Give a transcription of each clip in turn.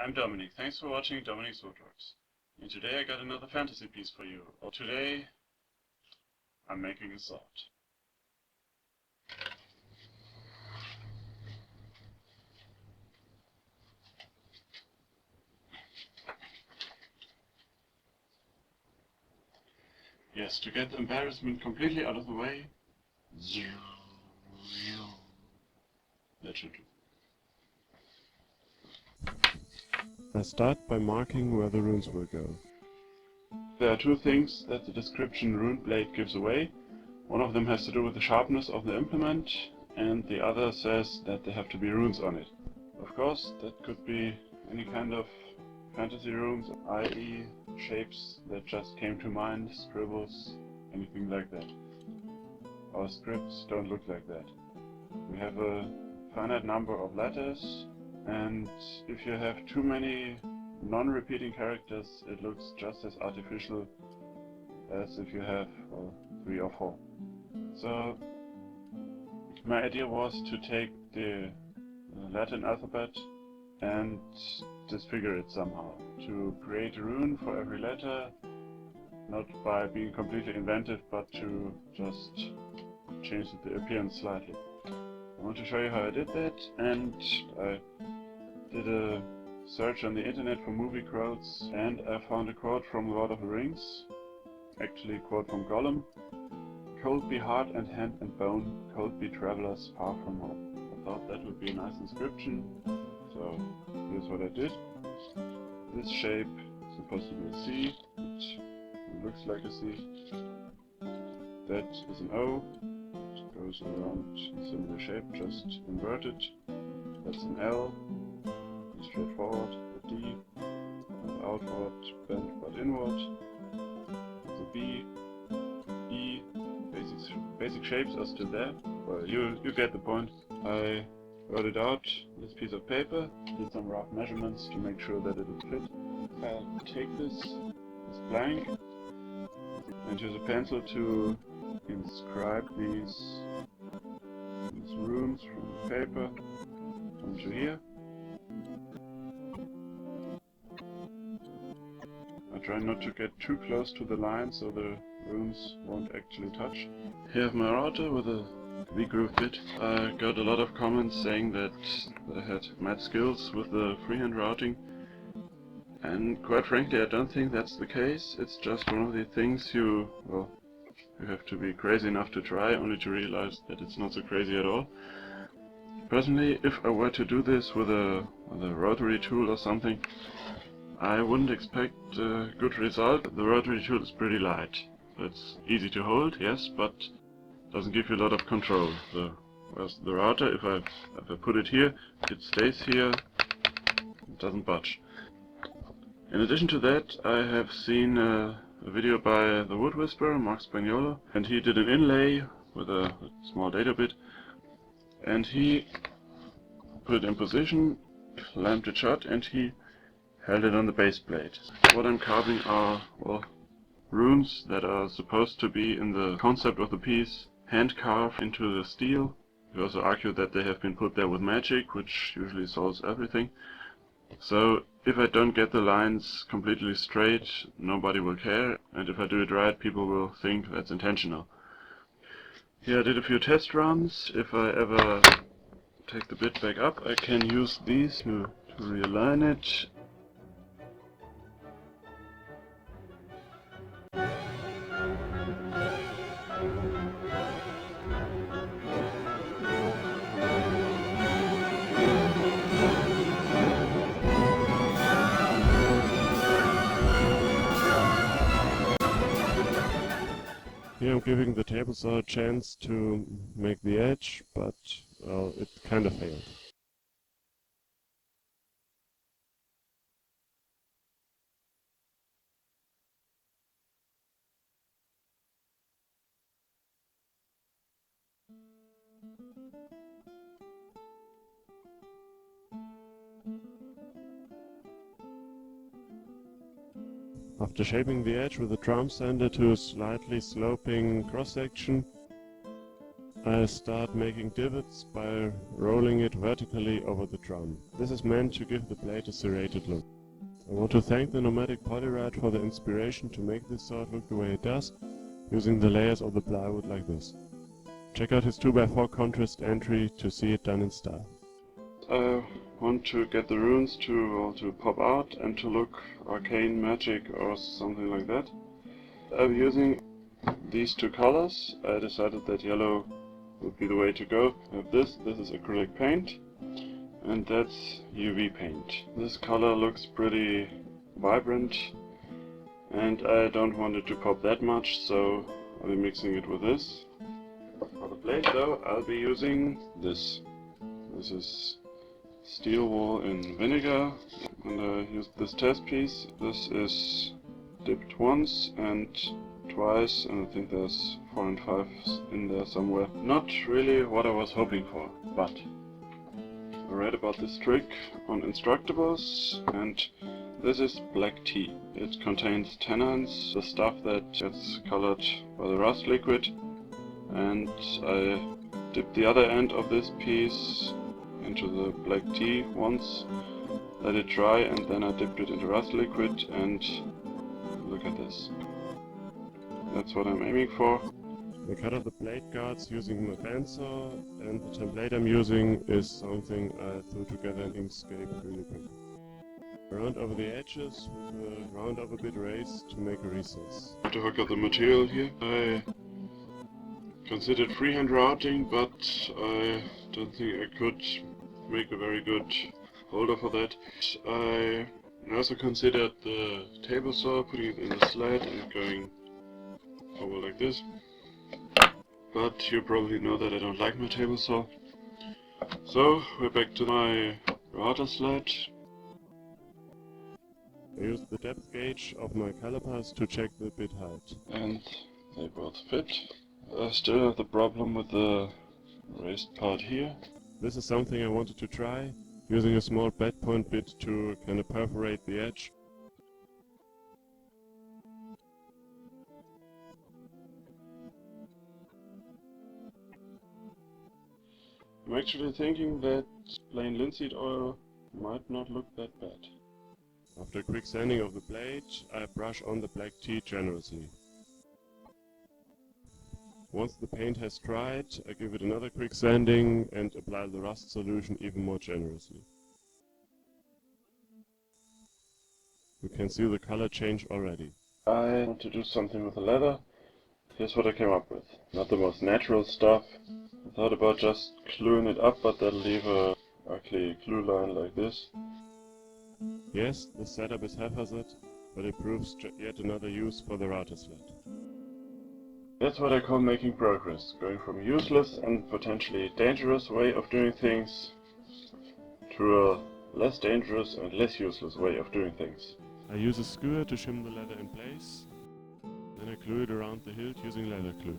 I'm Dominic. Thanks for watching Dominic's Woodworks. And today I got another fantasy piece for you. Today I'm making a sword. Yes, to get the embarrassment completely out of the way, that should do. I start by marking where the runes will go. There are two things that the description Rune Blade gives away. One of them has to do with the sharpness of the implement, and the other says that there have to be runes on it. Of course, that could be any kind of fantasy runes, i.e. shapes that just came to mind, scribbles, anything like that. Our scripts don't look like that. We have a finite number of letters, and if you have too many non-repeating characters, it looks just as artificial as if you have 3 or 4. So my idea was to take the Latin alphabet and disfigure it somehow, to create a rune for every letter, not by being completely inventive, but to just change the appearance slightly. I want to show you how I did that, and I did a search on the internet for movie quotes, and I found a quote from Lord of the Rings, actually a quote from Gollum. "Cold be heart and hand and bone, cold be travelers far from home." I thought that would be a nice inscription, so here's what I did. This shape is supposed to be a C, which looks like a C. That is an O, which goes around a similar shape, just inverted. That's an L, straightforward. A D, and outward, bent but inward. The B, E, basic shapes are still there. Well, you get the point. I wrote it out on this piece of paper, did some rough measurements to make sure that it would fit. I'll take this blank, and use a pencil to inscribe these runes from the paper onto here. I try not to get too close to the line so the runes won't actually touch. Here I have my router with a V-groove bit. I got a lot of comments saying that I had mad skills with the freehand routing, and quite frankly I don't think that's the case. It's just one of the things you have to be crazy enough to try, only to realize that it's not so crazy at all. Personally, if I were to do this with a rotary tool or something, I wouldn't expect a good result. The rotary tool is pretty light. It's easy to hold, yes, but doesn't give you a lot of control. Whereas the router, if I put it here, it stays here, it doesn't budge. In addition to that, I have seen a video by the Wood Whisperer, Mark Spagnolo, and he did an inlay with a small data bit, and he put it in position, clamped it shut, and he held it on the base plate. What I'm carving are, runes that are supposed to be, in the concept of the piece, hand carved into the steel. We also argue that they have been put there with magic, which usually solves everything. So if I don't get the lines completely straight, nobody will care, and if I do it right, people will think that's intentional. Here I did a few test runs. If I ever take the bit back up, I can use these to realign it. Here I'm giving the table saw a chance to make the edge, but well, it kind of failed. After shaping the edge with a drum sander to a slightly sloping cross-section, I start making divots by rolling it vertically over the drum. This is meant to give the plate a serrated look. I want to thank the Nomadic Polyrad for the inspiration to make this sword look the way it does, using the layers of the plywood like this. Check out his 2x4 contrast entry to see it done in style. I want to get the runes to pop out and to look arcane magic or something like that. I'm using these two colors. I decided that yellow would be the way to go. I have this is acrylic paint, and that's UV paint. This color looks pretty vibrant, and I don't want it to pop that much, so I'll be mixing it with this. For the plate though, I'll be using this. This is steel wool in vinegar, and I used this test piece. This is dipped once and twice, and I think there's 4 and 5 in there somewhere. Not really what I was hoping for, but I read about this trick on Instructables, and this is black tea. It contains tannins, the stuff that gets colored by the rust liquid, and I dipped the other end of this piece into the black tea once, let it dry, and then I dipped it into rust liquid, and look at this. That's what I'm aiming for. I cut out the blade guards using my bandsaw, and the template I'm using is something I threw together in Inkscape really quick. Round over the edges with a round over bit raise to make a recess. To hook up the material here, I considered freehand routing, but I don't think I could make a very good holder for that. I also considered the table saw, putting it in the sled and going over like this. But you probably know that I don't like my table saw. So we're back to my router sled. I used the depth gauge of my calipers to check the bit height. And they both fit. I still have the problem with the raised part here. This is something I wanted to try, using a small bed point bit to kind of perforate the edge. I'm actually thinking that plain linseed oil might not look that bad. After a quick sanding of the blade, I brush on the black tea generously. Once the paint has dried, I give it another quick sanding and apply the rust solution even more generously. You can see the color change already. I want to do something with the leather. Here's what I came up with. Not the most natural stuff. I thought about just gluing it up, but that'll leave a ugly glue line like this. Yes, the setup is haphazard, but it proves yet another use for the router sled. That's what I call making progress. Going from useless and potentially dangerous way of doing things to a less dangerous and less useless way of doing things. I use a skewer to shim the leather in place, then I glue it around the hilt using leather glue.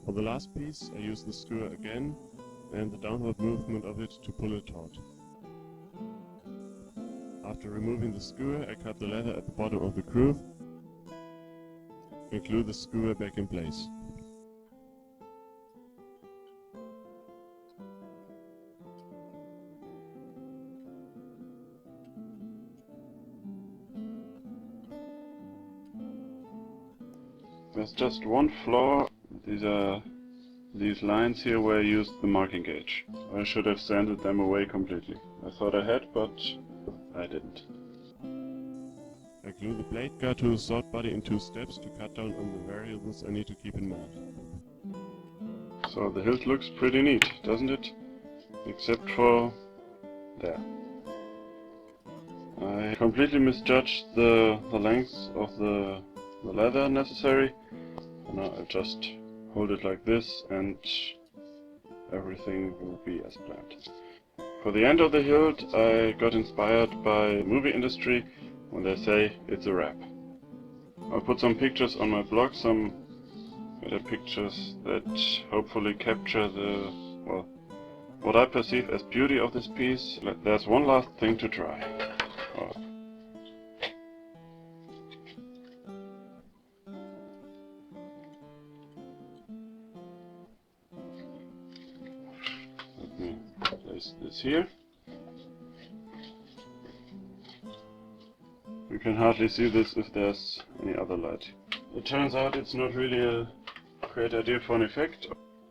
For the last piece, I use the skewer again and the downward movement of it to pull it taut. After removing the skewer, I cut the leather at the bottom of the groove and glue the skewer back in place. There's just one flaw. These lines here where I used the marking gauge. I should have sanded them away completely. I thought I had, but I didn't. I glue the blade guard to the sword body in 2 steps to cut down on the variables I need to keep in mind. So the hilt looks pretty neat, doesn't it? Except for there. I completely misjudged the length of the leather necessary. So now I'll just hold it like this and everything will be as planned. For the end of the hilt, I got inspired by the movie industry when they say it's a wrap. I'll put some pictures on my blog, some better pictures that hopefully capture what I perceive as beauty of this piece. There's one last thing to try. piece here. You can hardly see this if there's any other light. It turns out it's not really a great idea for an effect.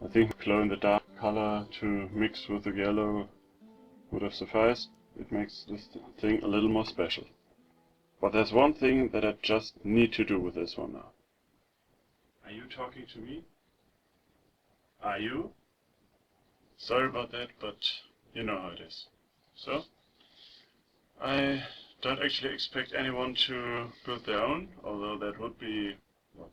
I think glow-in-the-dark color to mix with the yellow would have sufficed. It makes this thing a little more special. But there's one thing that I just need to do with this one now. Are you talking to me? Are you? Sorry about that, but you know how it is. So, I don't actually expect anyone to build their own, although that would be, well,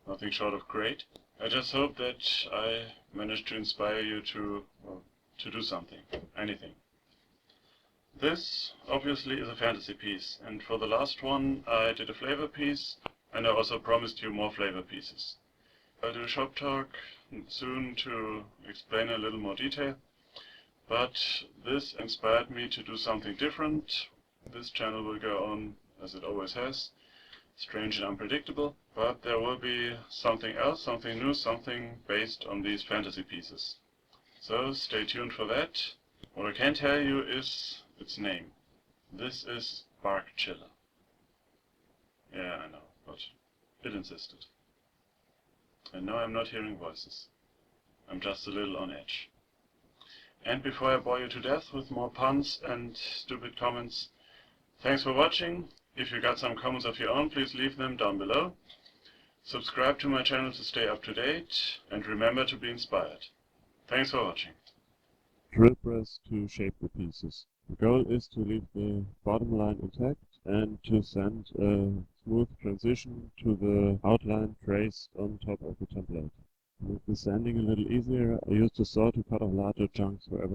nothing short of great. I just hope that I managed to inspire you to do something, anything. This obviously is a fantasy piece, and for the last one I did a flavor piece, and I also promised you more flavor pieces. I'll do a shop talk soon to explain a little more detail, but this inspired me to do something different. This channel will go on as it always has, strange and unpredictable, but there will be something else, something new, something based on these fantasy pieces. So stay tuned for that. What I can tell you is its name. This is Bark Chiller. Yeah, I know, but it insisted. And no, I'm not hearing voices. I'm just a little on edge. And before I bore you to death with more puns and stupid comments, thanks for watching. If you got some comments of your own, please leave them down below. Subscribe to my channel to stay up to date, and remember to be inspired. Thanks for watching. Drill press to shape the pieces. The goal is to leave the bottom line intact and to send a smooth transition to the outline traced on top of the template. To make the sanding a little easier, I used a saw to cut off larger chunks wherever